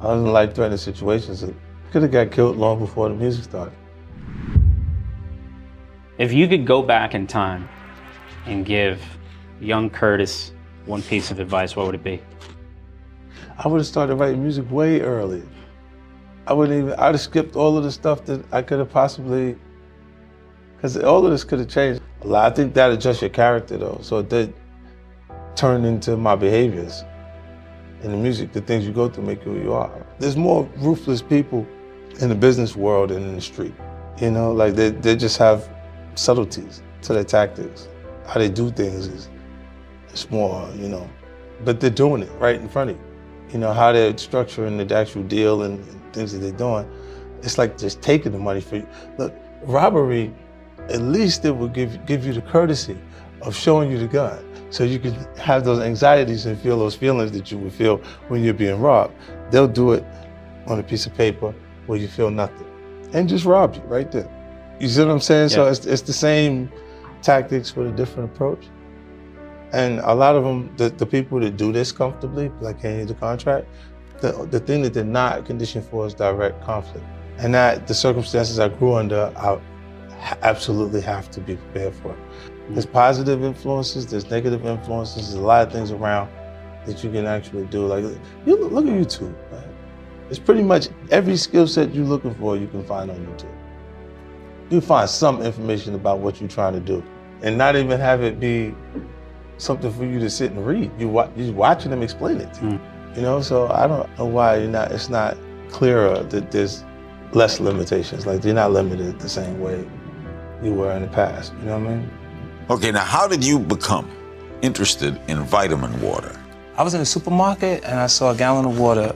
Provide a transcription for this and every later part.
I was in life-threatening situations. I could have got killed long before the music started. If you could go back in time and give young Curtis one piece of advice, what would it be? I would have started writing music way earlier. I'd have skipped all of the stuff that I could have possibly, because all of this could have changed a lot. I think that adjusts your character though, so it did turn into my behaviors. In the music, the things you go through make you who you are. There's more ruthless people in the business world than in the street. You know, like they just have subtleties to their tactics. How they do things is more, you know, but they're doing it right in front of you. You know, how they're structuring the actual deal and things that they're doing. It's like just taking the money for you. Look, robbery, at least it will give you the courtesy of showing you the gun, so you can have those anxieties and feel those feelings that you would feel when you're being robbed. They'll do it on a piece of paper where you feel nothing and just rob you right there. You see what I'm saying? Yeah. So it's the same tactics with a different approach. And a lot of them, the people that do this comfortably, like handing the contract, the thing that they're not conditioned for is direct conflict. And that the circumstances I grew under, I absolutely have to be prepared for it. There's positive influences, there's negative influences, there's a lot of things around that you can actually do. Like, you look at YouTube, man. It's pretty much every skill set you're looking for you can find on YouTube. You find some information about what you're trying to do and not even have it be something for you to sit and read. You're watching them explain it to you. You know, so I don't know why it's not clearer that there's less limitations. Like, you're not limited the same way you were in the past, you know what I mean? Okay, now how did you become interested in vitamin water? I was in the supermarket and I saw a gallon of water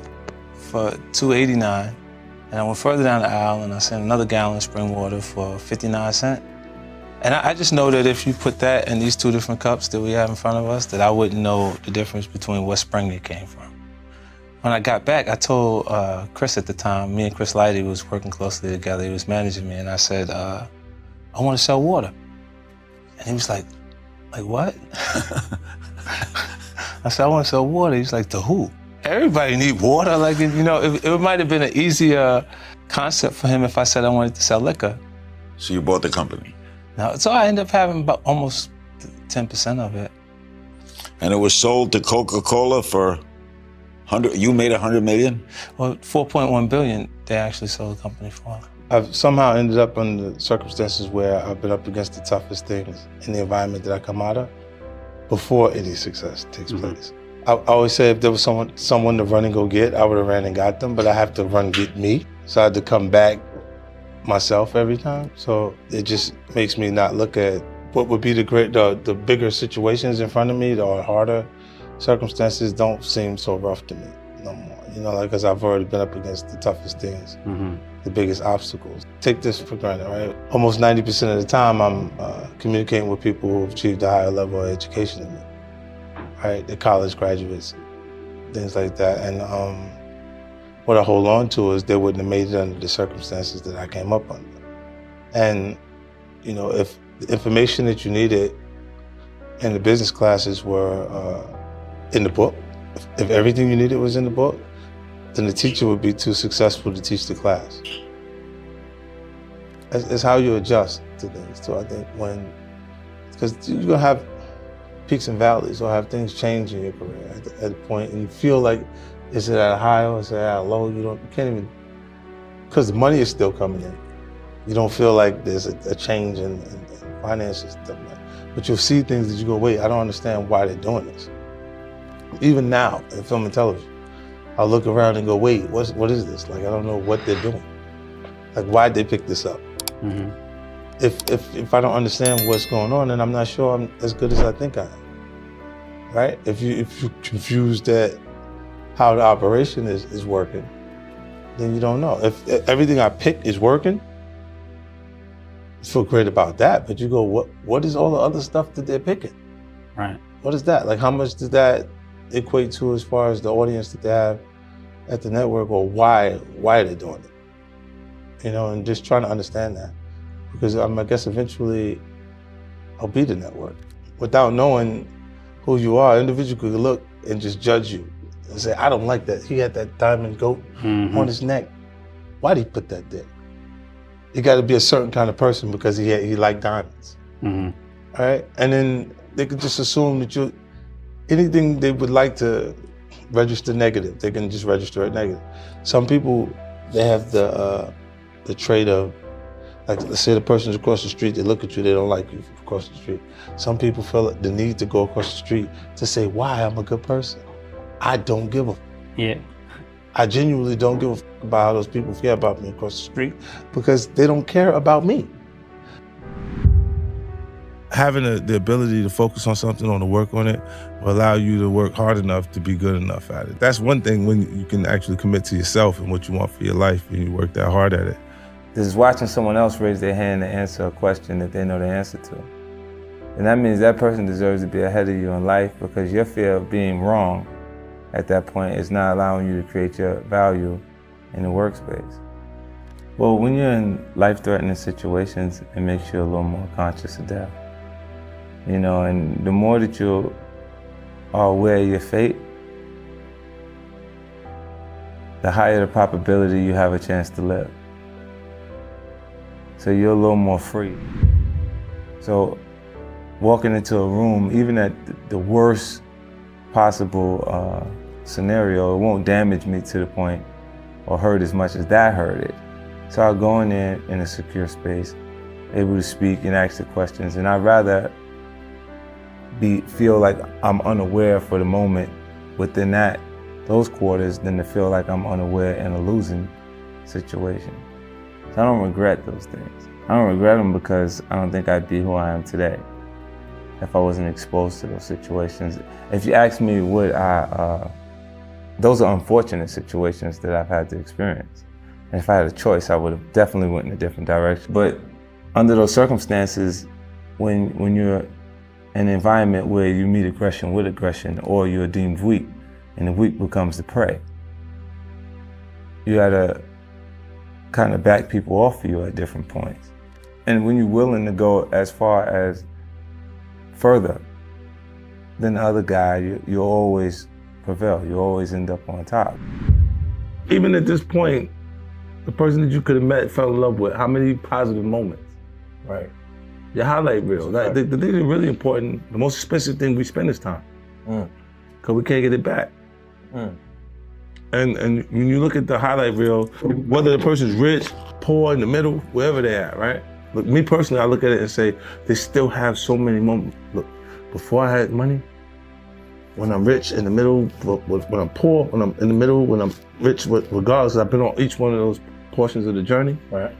for $2.89. And I went further down the aisle and I seen another gallon of spring water for 59 cents. And I just know that if you put that in these two different cups that we have in front of us, that I wouldn't know the difference between what spring it came from. When I got back, I told Chris at the time, me and Chris Lighty was working closely together, he was managing me, and I said, I want to sell water. And he was like what? I said, I want to sell water. He's like, to who? Everybody need water. Like, you know, it might have been an easier concept for him if I said I wanted to sell liquor. So you bought the company? No, so I ended up having about almost 10% of it. And it was sold to Coca-Cola for you made $100 million? Well, 4.1 billion they actually sold the company for. I've somehow ended up under circumstances where I've been up against the toughest things in the environment that I come out of before any success takes place. I always say if there was someone to run and go get, I would have ran and got them, but I have to run get me. So I had to come back myself every time. So it just makes me not look at what would be the bigger situations in front of me, or harder circumstances don't seem so rough to me no more. You know, like, because I've already been up against the toughest things, the biggest obstacles. Take this for granted, right? Almost 90% of the time I'm communicating with people who've achieved a higher level of education than me, right? They're college graduates, things like that. And what I hold on to is they wouldn't have made it under the circumstances that I came up under. And, you know, if the information that you needed in the business classes were in the book, if everything you needed was in the book, then the teacher would be too successful to teach the class. It's how you adjust to things too, I think, because you're gonna have peaks and valleys, or have things change in your career at a point, and you feel like, is it at a high or is it at a low? You can't even, because the money is still coming in. You don't feel like there's a change in finances, but you'll see things that you go, wait, I don't understand why they're doing this. Even now, in film and television, I'll look around and go, wait, what is this? Like, I don't know what they're doing. Like, why'd they pick this up? If I don't understand what's going on, then I'm not sure I'm as good as I think I am, right? If you're confused at how the operation is working, then you don't know. If everything I pick is working, I feel great about that, but you go, what is all the other stuff that they're picking? Right. What is that? Like, how much does that equate to as far as the audience that they have at the network, or why are they doing it? You know, and just trying to understand that. Because I guess eventually I'll be the network. Without knowing who you are, an individual could look and just judge you and say, I don't like that. He had that diamond goat on his neck. Why'd he put that there? You got to be a certain kind of person because he liked diamonds. All right? And then they could just assume that anything they would like to register negative, they can just register it negative. Some people, they have the trait of, like, let's say the person's across the street, they look at you, they don't like you across the street. Some people feel the need to go across the street to say, why I'm a good person. I don't give a f. Yeah. I genuinely don't give a f about how those people feel about me across the street because they don't care about me. Having the ability to focus on something, to work on it, will allow you to work hard enough to be good enough at it. That's one thing when you can actually commit to yourself and what you want for your life and you work that hard at it. This is watching someone else raise their hand to answer a question that they know the answer to. And that means that person deserves to be ahead of you in life because your fear of being wrong at that point is not allowing you to create your value in the workspace. Well, when you're in life-threatening situations, it makes you a little more conscious of death. You know, and the more that you are aware of your fate, the higher the probability you have a chance to live. So you're a little more free. So walking into a room, even at the worst possible scenario, it won't damage me to the point or hurt as much as that hurted. So I'll go in there in a secure space, able to speak and ask the questions, and I'd rather feel like I'm unaware for the moment within those quarters than to feel like I'm unaware in a losing situation. So I don't regret those things. I don't regret them because I don't think I'd be who I am today if I wasn't exposed to those situations. If you ask me, those are unfortunate situations that I've had to experience. And if I had a choice, I would have definitely went in a different direction. But under those circumstances, when you're in an environment where you meet aggression with aggression, or you're deemed weak, and the weak becomes the prey, you gotta kind of back people off of you at different points. And when you're willing to go as far as further than the other guy, you'll always prevail. You always end up on top. Even at this point, the person that you could have met, fell in love with, how many positive moments? Right. Your highlight reel. Right. The thing that's really important, the most expensive thing we spend is time. Because we can't get it back. And when you look at the highlight reel, whether the person's rich, poor, in the middle, wherever they're at, right? Look, me personally, I look at it and say, they still have so many moments. Look, before I had money, when I'm rich, in the middle, when I'm poor, when I'm in the middle, when I'm rich, regardless, I've been on each one of those portions of the journey. Right.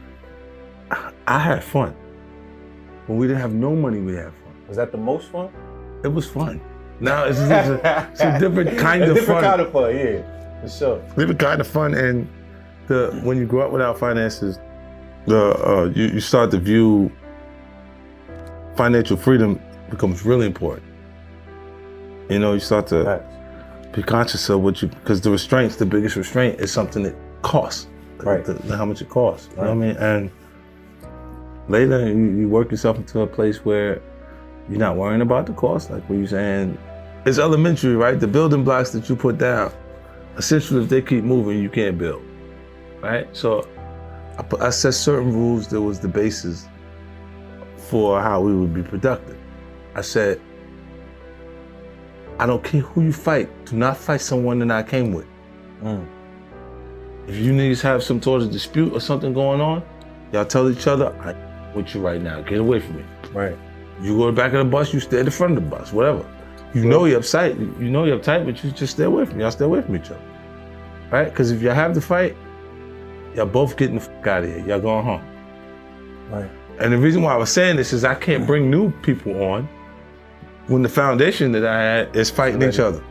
I had fun. When we didn't have no money, we had fun. Was that the most fun? It was fun. Now it's a different kind of fun. Different kind of fun, yeah, for sure. Different kind of fun, and when you grow up without finances, you start to view financial freedom becomes really important. You know, you start to be conscious of because the restraints, the biggest restraint is something that costs, right? How much it costs. You know what I mean? And later, you work yourself into a place where you're not worrying about the cost, like what you're saying. It's elementary, right? The building blocks that you put down, essentially, if they keep moving, you can't build, right? So I set certain rules that was the basis for how we would be productive. I said, I don't care who you fight, do not fight someone that I came with. If you niggas have some sort of dispute or something going on, y'all tell each other, I'm with you right now, get away from me. Right. You go to the back of the bus, you stay at the front of the bus, whatever. You know you're uptight, but you just stay away from me. Y'all stay away from each other, right? Because if y'all have to fight, y'all both getting the fuck out of here. Y'all going home. Right. And the reason why I was saying this is I can't bring new people on when the foundation that I had is fighting each other.